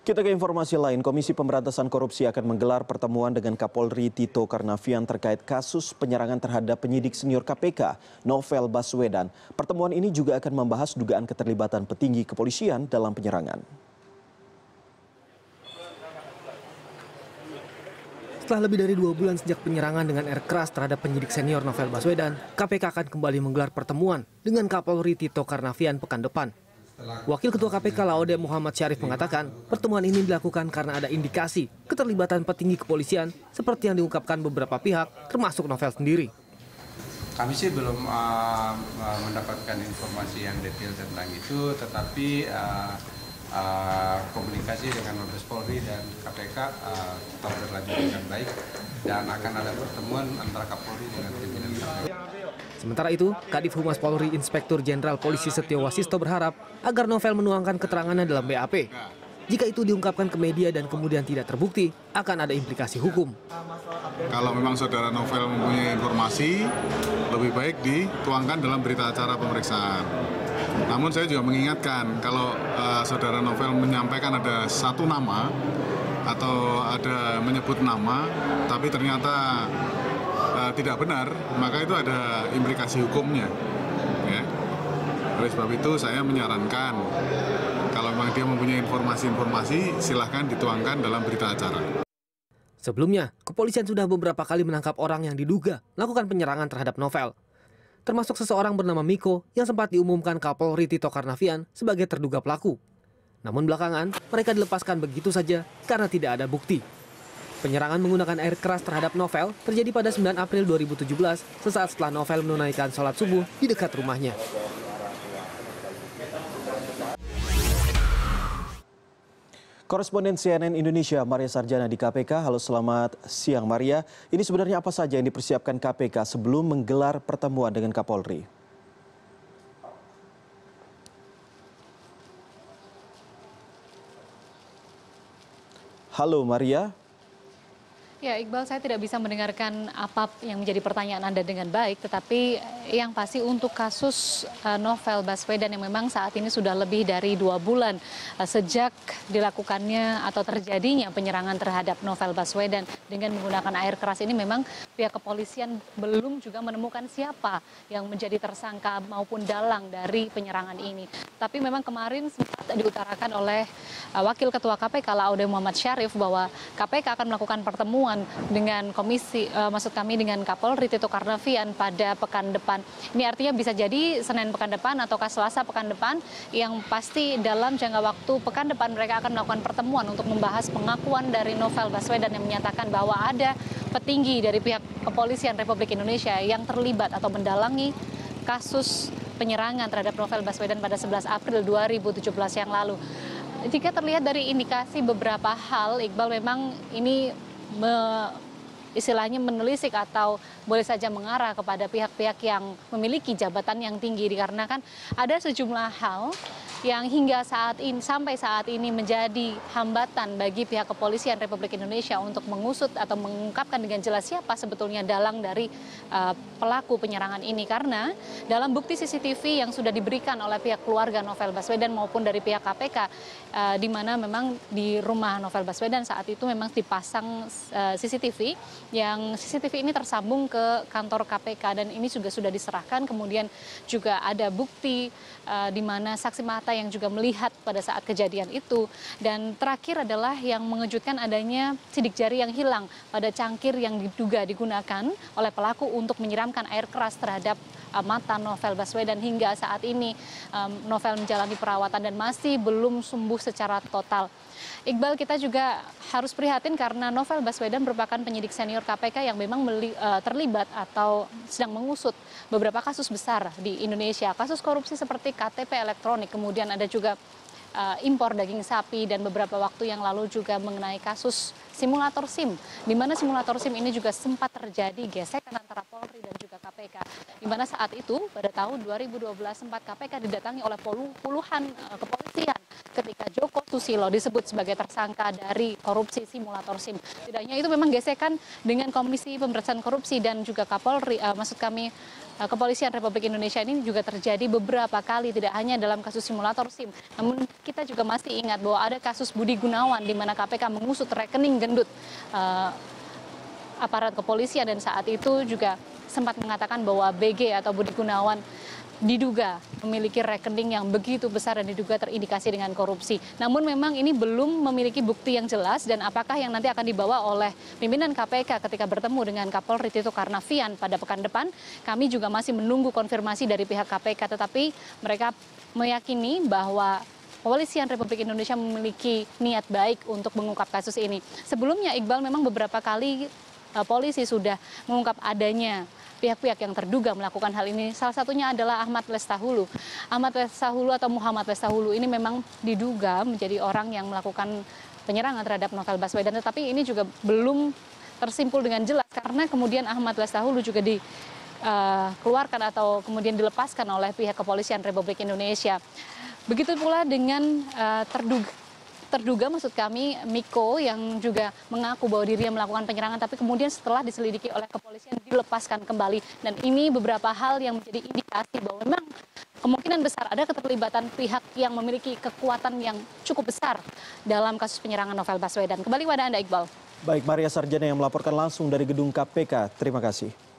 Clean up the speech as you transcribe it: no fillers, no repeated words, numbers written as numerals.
Kita ke informasi lain, Komisi Pemberantasan Korupsi akan menggelar pertemuan dengan Kapolri Tito Karnavian terkait kasus penyerangan terhadap penyidik senior KPK, Novel Baswedan. Pertemuan ini juga akan membahas dugaan keterlibatan petinggi kepolisian dalam penyerangan. Setelah lebih dari 2 bulan sejak penyerangan dengan air keras terhadap penyidik senior Novel Baswedan, KPK akan kembali menggelar pertemuan dengan Kapolri Tito Karnavian pekan depan. Wakil Ketua KPK Laode Muhammad Syarif mengatakan pertemuan ini dilakukan karena ada indikasi keterlibatan petinggi kepolisian seperti yang diungkapkan beberapa pihak termasuk Novel sendiri. Kami sih belum mendapatkan informasi yang detail tentang itu, tetapi komunikasi dengan Mabes Polri dan KPK tetap berlanjut dengan baik dan akan ada pertemuan antara Kapolri dengan pimpinan KPK. Sementara itu, Kadif Humas Polri Inspektur Jenderal Polisi Setio Wasisto berharap agar Novel menuangkan keterangannya dalam BAP. Jika itu diungkapkan ke media dan kemudian tidak terbukti, akan ada implikasi hukum. Kalau memang saudara Novel mempunyai informasi, lebih baik dituangkan dalam berita acara pemeriksaan. Namun saya juga mengingatkan, kalau saudara Novel menyampaikan ada satu nama atau ada menyebut nama, tapi ternyata tidak benar, maka itu ada implikasi hukumnya. Ya. Oleh sebab itu saya menyarankan, kalau memang dia mempunyai informasi-informasi, silahkan dituangkan dalam berita acara. Sebelumnya, kepolisian sudah beberapa kali menangkap orang yang diduga melakukan penyerangan terhadap Novel. Termasuk seseorang bernama Miko yang sempat diumumkan Kapolri Tito Karnavian sebagai terduga pelaku. Namun belakangan, mereka dilepaskan begitu saja karena tidak ada bukti. Penyerangan menggunakan air keras terhadap Novel terjadi pada 9 April 2017 sesaat setelah Novel menunaikan sholat subuh di dekat rumahnya. Koresponden CNN Indonesia Maria Sarjana di KPK. Halo, selamat siang Maria. Ini sebenarnya apa saja yang dipersiapkan KPK sebelum menggelar pertemuan dengan Kapolri? Halo Maria. Ya, Iqbal, saya tidak bisa mendengarkan apa yang menjadi pertanyaan Anda dengan baik, tetapi yang pasti untuk kasus Novel Baswedan yang memang saat ini sudah lebih dari 2 bulan sejak dilakukannya atau terjadinya penyerangan terhadap Novel Baswedan dengan menggunakan air keras ini, memang pihak kepolisian belum juga menemukan siapa yang menjadi tersangka maupun dalang dari penyerangan ini. Tapi memang kemarin sempat diutarakan oleh Wakil Ketua KPK Laode Muhammad Syarif bahwa KPK akan melakukan pertemuan dengan dengan Kapolri Tito Karnavian pada pekan depan. Ini artinya bisa jadi Senin pekan depan ataukah Selasa pekan depan, yang pasti dalam jangka waktu pekan depan mereka akan melakukan pertemuan untuk membahas pengakuan dari Novel Baswedan yang menyatakan bahwa ada petinggi dari pihak kepolisian Republik Indonesia yang terlibat atau mendalangi kasus penyerangan terhadap Novel Baswedan pada 11 April 2017 yang lalu. Jika terlihat dari indikasi beberapa hal, Iqbal, memang ini istilahnya menelisik atau boleh saja mengarah kepada pihak-pihak yang memiliki jabatan yang tinggi, dikarenakan ada sejumlah hal yang hingga sampai saat ini menjadi hambatan bagi pihak kepolisian Republik Indonesia untuk mengusut atau mengungkapkan dengan jelas siapa sebetulnya dalang dari pelaku penyerangan ini. Karena dalam bukti CCTV yang sudah diberikan oleh pihak keluarga Novel Baswedan maupun dari pihak KPK, di mana memang di rumah Novel Baswedan saat itu memang dipasang CCTV, yang CCTV ini tersambung ke kantor KPK dan ini juga sudah diserahkan. Kemudian juga ada bukti di mana saksi mata yang juga melihat pada saat kejadian itu. Dan terakhir adalah yang mengejutkan adanya sidik jari yang hilang pada cangkir yang diduga digunakan oleh pelaku untuk menyiramkan air keras terhadap mata Novel Baswedan. Hingga saat ini Novel menjalani perawatan dan masih belum sembuh secara total. Iqbal, kita juga harus prihatin karena Novel Baswedan merupakan penyidik senior KPK yang memang terlibat atau sedang mengusut beberapa kasus besar di Indonesia. Kasus korupsi seperti KTP elektronik, kemudian ada juga impor daging sapi, dan beberapa waktu yang lalu juga mengenai kasus simulator SIM, di mana simulator SIM ini juga sempat terjadi gesekan antara Polri dan juga KPK, di mana saat itu pada tahun 2012 sempat KPK didatangi oleh puluhan kepolisian ketika Joko Susilo disebut sebagai tersangka dari korupsi simulator SIM. Setidaknya itu memang gesekan dengan Komisi Pemberantasan Korupsi dan juga Kapolri, Kepolisian Republik Indonesia ini juga terjadi beberapa kali, tidak hanya dalam kasus simulator SIM. Namun kita juga masih ingat bahwa ada kasus Budi Gunawan di mana KPK mengusut rekening gendut aparat kepolisian, dan saat itu juga sempat mengatakan bahwa BG atau Budi Gunawan diduga memiliki rekening yang begitu besar dan diduga terindikasi dengan korupsi. Namun memang ini belum memiliki bukti yang jelas, dan apakah yang nanti akan dibawa oleh pimpinan KPK ketika bertemu dengan Kapolri Tito Karnavian pada pekan depan, kami juga masih menunggu konfirmasi dari pihak KPK, tetapi mereka meyakini bahwa Kepolisian Republik Indonesia memiliki niat baik untuk mengungkap kasus ini. Sebelumnya Iqbal, memang beberapa kali polisi sudah mengungkap adanya pihak-pihak yang terduga melakukan hal ini. Salah satunya adalah Ahmad Lestahulu. Ahmad Lestahulu atau Muhammad Lestahulu ini memang diduga menjadi orang yang melakukan penyerangan terhadap Novel Baswedan, tetapi ini juga belum tersimpul dengan jelas karena kemudian Ahmad Lestahulu juga dikeluarkan atau kemudian dilepaskan oleh pihak Kepolisian Republik Indonesia. Begitu pula dengan terduga maksud kami Miko yang juga mengaku bahwa dirinya melakukan penyerangan, tapi kemudian setelah diselidiki oleh kepolisian dilepaskan kembali. Dan ini beberapa hal yang menjadi indikasi bahwa memang kemungkinan besar ada keterlibatan pihak yang memiliki kekuatan yang cukup besar dalam kasus penyerangan Novel Baswedan. Kembali kepada Anda, Iqbal. Baik, Maria Sarjana yang melaporkan langsung dari gedung KPK. Terima kasih.